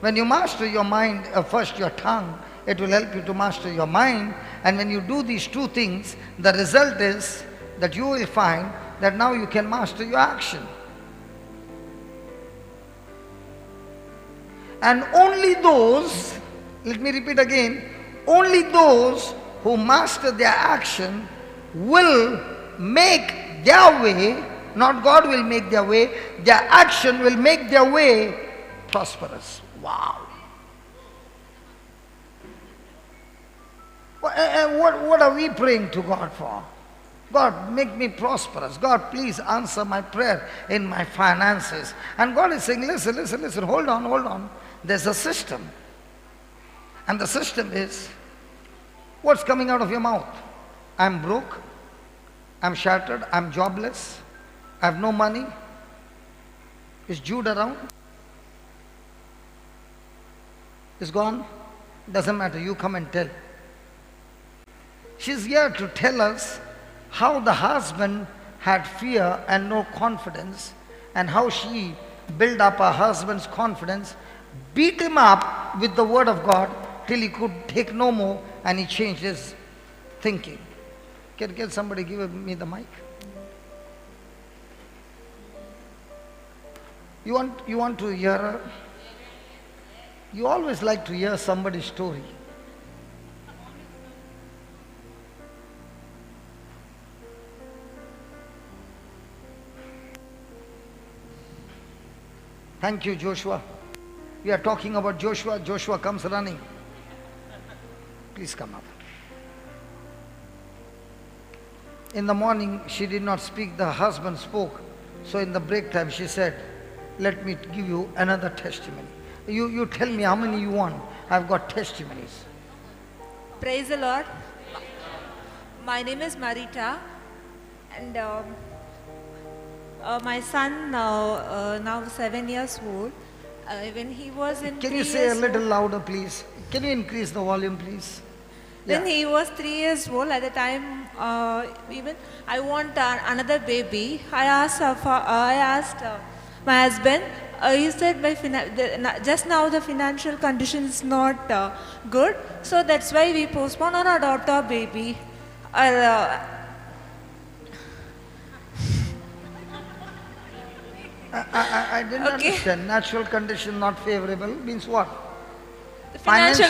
When you master your mind, first your tongue, it will help you to master your mind. And when you do these two things, the result is that you will find that now you can master your action. And only those, let me repeat again, only those who master their action will make their way, not God will make their way, their action will make their way prosperous. Wow. What are we praying to God for? God, make me prosperous. God, please answer my prayer in my finances. And God is saying, listen, listen, listen, hold on, hold on. There's a system. And the system is, what's coming out of your mouth? I'm broke. I'm shattered. I'm jobless. I have no money. Is Jude around? Is gone? Doesn't matter. You come and tell. She's here to tell us how the husband had fear and no confidence, and how she built up her husband's confidence, beat him up with the word of God till he could take no more, and he changed his thinking. Can somebody give me the mic? You want to hear her? You always like to hear somebody's story. Thank you, Joshua. We are talking about Joshua. Joshua comes running. Please come up. In the morning, she did not speak. The husband spoke. So in the break time, she said, let me give you another testimony. You tell me how many you want. I've got testimonies. Praise the Lord. My name is Marita, and my son now 7 years old. When he was in Can you say a little louder, please? Can you increase the volume, please? When he was 3 years old, at the time, even I want another baby. I asked my husband. He said just now the financial condition is not good, so that's why we postpone on our daughter baby. I didn't understand. Natural condition not favorable means what? Financial.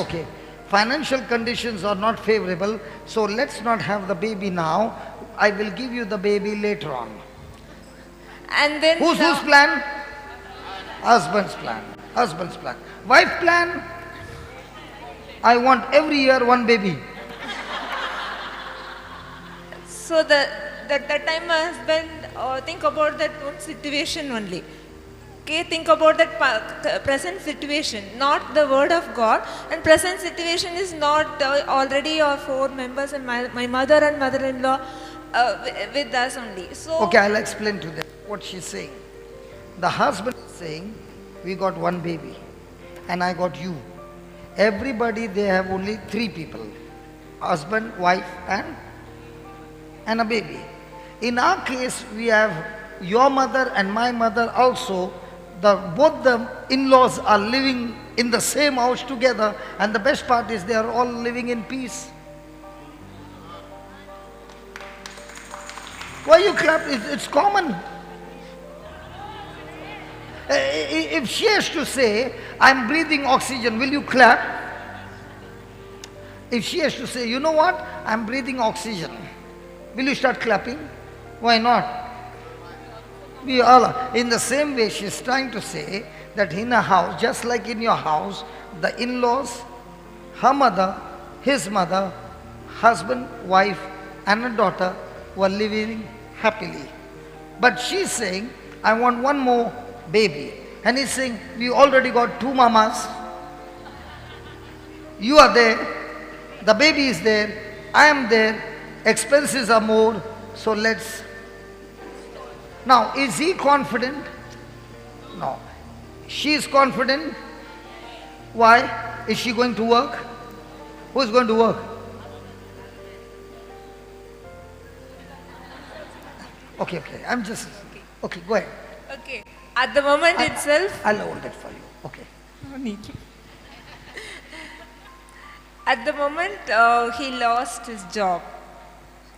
Okay. Financial conditions are not favorable, so let's not have the baby now. I will give you the baby later on. And then whose plan? Husband's plan. Husband's plan. Wife plan? I want every year one baby. So that time my husband think about that one situation only. Okay, think about that present situation, not the word of God. And present situation is not already our 4 members and my mother and mother-in-law with us only. So okay, I'll explain to them what she's saying. The husband is saying, we got one baby and I got you. Everybody, they have only 3 people. Husband, wife and a baby. In our case, we have your mother and my mother also. Both the in-laws are living in the same house together, and the best part is they are all living in peace. Why you clap? It's common. If she has to say, I'm breathing oxygen, will you clap? If she has to say, you know what, I'm breathing oxygen, will you start clapping? Why not? We all are. In the same way, she's trying to say that in a house, just like in your house, the in-laws, her mother, his mother, husband, wife, and a daughter were living happily. But she's saying, I want one more baby. And he's saying, we already got 2 mamas. You are there. The baby is there. I am there. Expenses are more. So let's. Now, is he confident? No. She is confident. Why? Is she going to work? Who is going to work? Okay. I'm just. Okay, go ahead. okay. At the moment itself, I'll hold it for you. Okay. me. At the moment, he lost his job.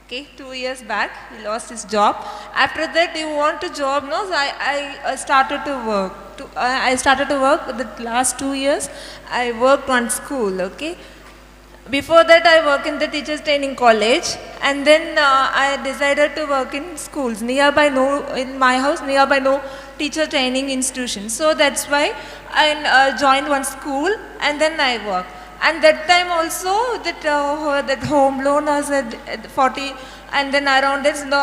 Okay, 2 years back, he lost his job. After that, he want a job. No, so I started to work. I started to work. The last 2 years, I worked on school. Okay. Before that, I work in the teachers training college, and then I decided to work in schools nearby. No, in my house nearby, no teacher training institution. So that's why I joined one school, and then I work. And that time also, that home loan was at 40, and then around this, no,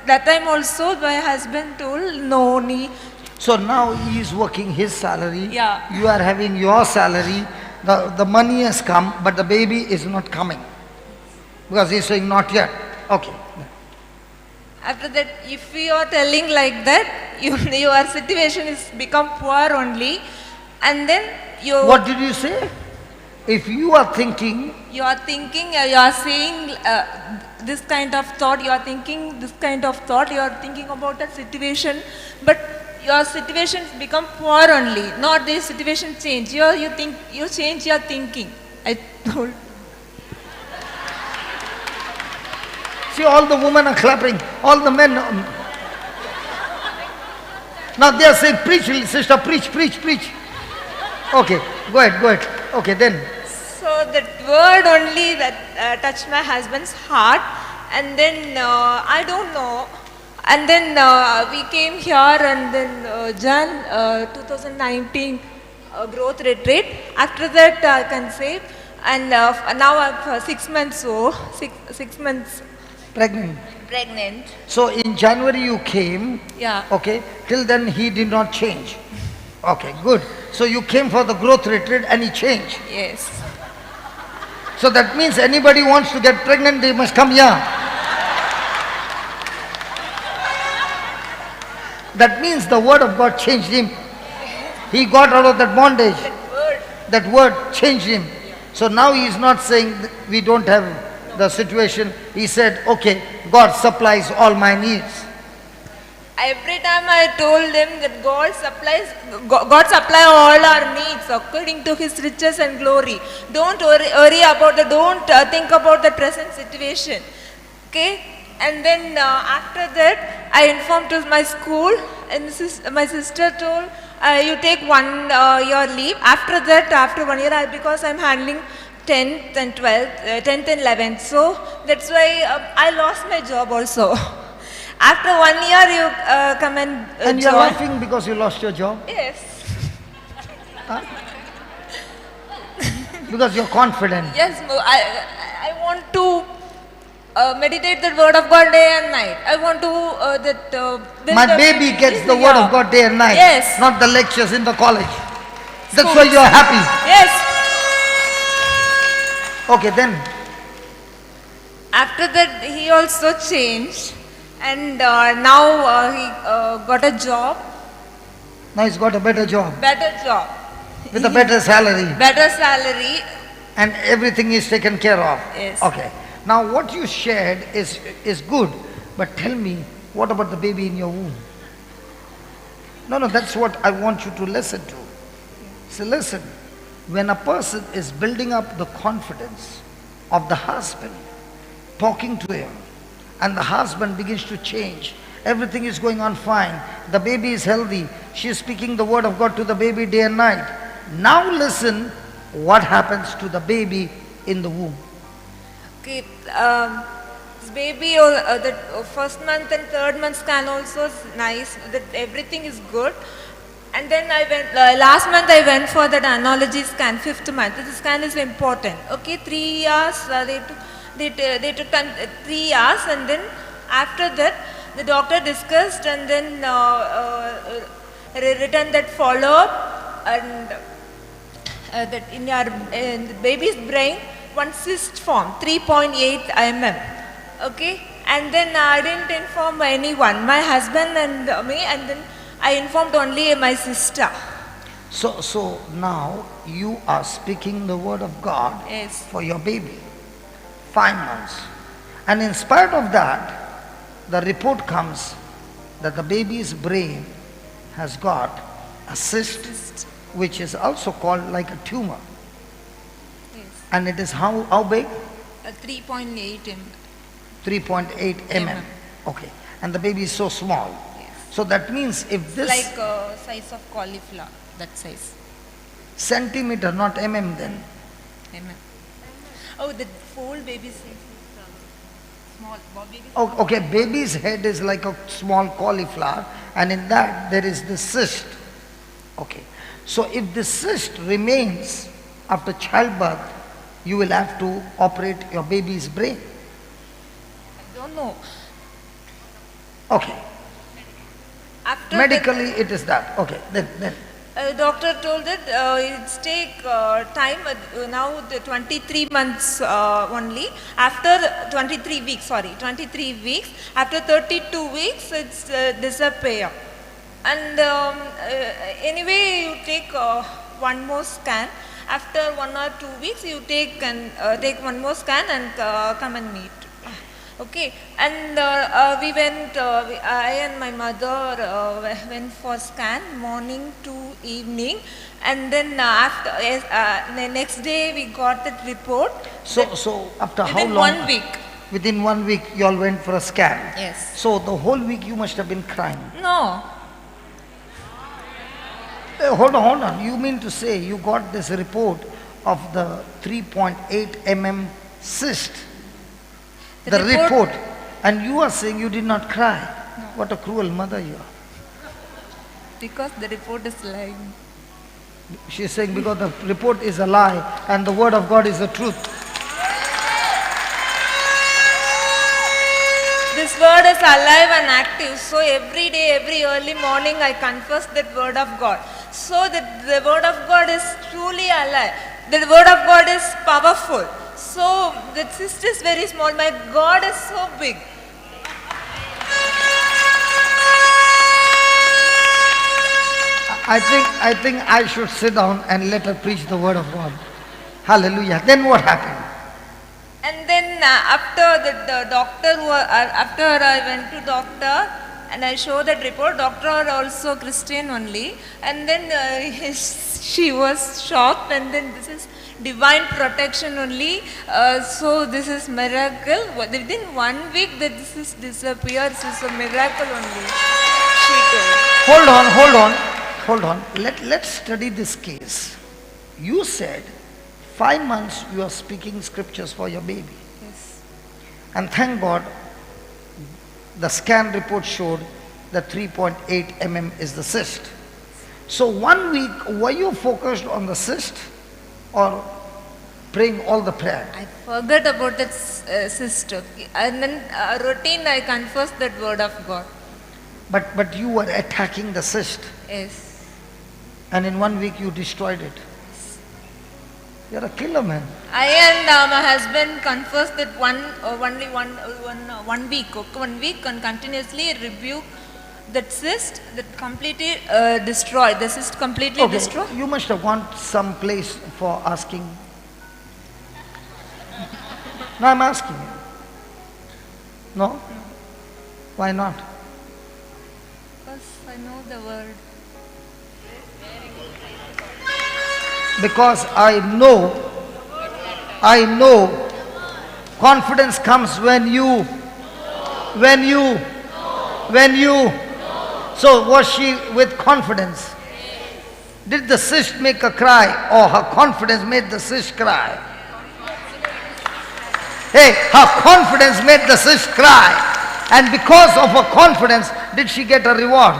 that time also my husband told no need. So now he is working his salary. Yeah. You are having your salary. The money has come, but the baby is not coming. Because he is saying not yet. Okay. After that, if you are telling like that, your situation is become poor only, and then you. What did you say? If you are thinking, You are thinking, you are saying this kind of thought, you are thinking this kind of thought, you are thinking about that situation, but your situation become poor only, not the situation change. You change your thinking. I told. see, all the women are clapping, all the men. Now they are saying, preach, sister, preach, preach, preach. Okay, go ahead, go ahead. Okay, then. So that word only that touched my husband's heart, and then I don't know, and then we came here, and then Jan 2019 growth retreat. After that I can say, and now I'm 6 months old, 6 months pregnant. So in January you came. Yeah. Okay, till then he did not change. Okay, good. So you came for the growth retreat and he changed. Yes. So that means anybody wants to get pregnant, they must come here. That means the word of God changed him. He got out of that bondage. That word changed him. So now he is not saying that we don't have the situation. He said, okay, God supplies all my needs. Every time I told them that God supply all our needs according to His riches and glory. Don't worry about don't think about the present situation. Okay? And then after that, I informed to my school, and my sister told, you take 1 year leave. After that, after 1 year, because I'm handling 10th and 12th, 10th and 11th. So that's why I lost my job also. After 1 year, you come and And you're join. laughing because you lost your job? Yes. Huh? Because you're confident. Yes, I want to meditate the word of God day and night. I want to build My a- baby gets the word of God day and night. Yes. Not the lectures in the college. That's Schools. why you're happy. Yes. Okay, then. After that, he also changed, and now he got a job, Now he's got a better job. better job, With a better salary. better salary. And everything is taken care of. Yes. Okay. Now what you shared is good. But tell me, what about the baby in your womb? No, that's what I want you to listen to. So listen, when a person is building up the confidence of the husband, talking to him, and the husband begins to change, everything is going on fine, the baby is healthy, she is speaking the word of God to the baby day and night. Now listen what happens to the baby in the womb. Okay, this baby, the first month and third month scan also is nice, that everything is good. And then I went, last month I went for that analogy scan, 5th month. This scan is important. Okay, 3 years, they took 3 years, and then after that, the doctor discussed, and then written that follow-up, and that in the baby's brain, one cyst formed, 3.8 mm. Okay, and then I didn't inform anyone, my husband and me, and then I informed only my sister. So now you are speaking the word of God Yes. for your baby, 5 months. And in spite of that, the report comes that the baby's brain has got a cyst which is also called like a tumor. Yes. And it is how big? 3.8 mm. 3.8 mm. Mm. Okay. And the baby is so small. Yes. So that means if this Like size of cauliflower, that size. centimeter, not mm then. Mm. Oh, the full baby size is small. Baby Okay, baby's head is like a small cauliflower, and in that there is the cyst. Okay. So if the cyst remains after childbirth, you will have to operate your baby's brain. I don't know. Okay. After Medically it is that. Okay. Then. Doctor told that it's take time, now the 23 months only. After 23 weeks, 23 weeks. After 32 weeks, it's disappear. And anyway, you take one more scan. After 1 or 2 weeks, you take one more scan and come and meet. Okay, and we went, I and my mother went for scan morning to evening, and then the next day we got that report. So after how Within long? 1 week. Within 1 week you all went for a scan. Yes. So the whole week you must have been crying. No. Hold on. You mean to say you got this report of the 3.8 mm cyst? The report. And you are saying you did not cry. No. What a cruel mother you are. Because the report is lying. She is saying because the report is a lie and the word of God is the truth. This word is alive and active. So every day, every early morning, I confess that word of God. So that the word of God is truly alive. The word of God is powerful. So the cyst is very small. My God is so big. I think I should sit down and let her preach the word of God. Hallelujah. Then what happened? And then after the doctor, after I went to doctor and I showed that report, doctor also Christian only. And then she was shocked, and then this is divine protection only. So this is miracle. Within 1 week that this is disappeared. This is a miracle only. She told. Hold on. Let's study this case. You said 5 months you are speaking scriptures for your baby. Yes. And thank God the scan report showed that 3.8 mm is the cyst. So 1 week, were you focused on the cyst or praying all the prayer? I forgot about that sister. And then routine I confessed that word of God. But you were attacking the cyst, Yes. and in 1 week you destroyed it. You're a killer, man. I and my husband confessed that only one week, okay, 1 week, and continuously rebuke that cyst that completely destroyed. The cyst completely destroyed. You must have gone some place for asking. No, I'm asking you. No? Why not? Because I know the word. Because I know confidence comes when you. So was she with confidence? Did the cyst make her cry, or her confidence made the cyst cry? Hey, her confidence made the cyst cry. And because of her confidence, did she get a reward?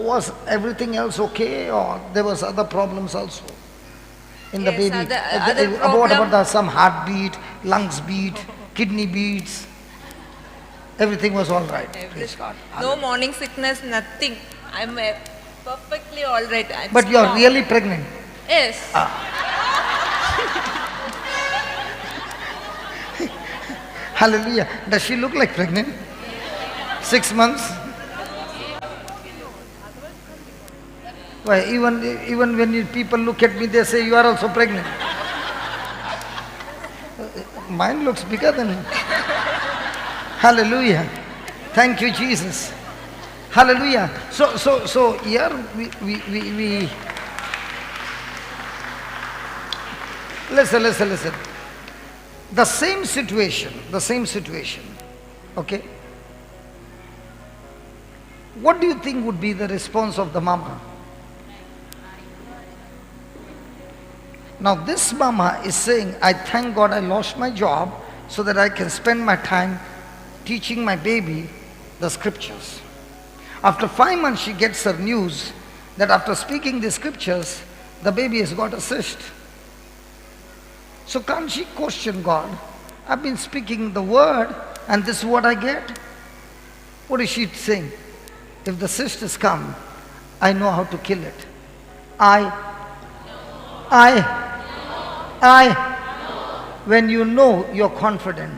Was everything else okay, or there was other problems also in the Yes, baby? other What problem. about some heartbeat, lungs beat, kidney beats? Everything was all right. Praise God. No morning sickness, nothing. I'm perfectly all right. I'm But you are strong. really pregnant. Yes. Hallelujah. Does she look like pregnant? 6 months? Why, even when people look at me, they say, you are also pregnant. Mine looks bigger than. Hallelujah. Thank you, Jesus. Hallelujah. So here we listen. The same situation. Okay. What do you think would be the response of the mama? Now this mama is saying, I thank God I lost my job so that I can spend my time teaching my baby the scriptures. After 5 months she gets her news that after speaking the scriptures, the baby has got a cyst. So can't she question God? I've been speaking the word and this is what I get. What is she saying? If the cyst has come, I know how to kill it. When you know, you're confident.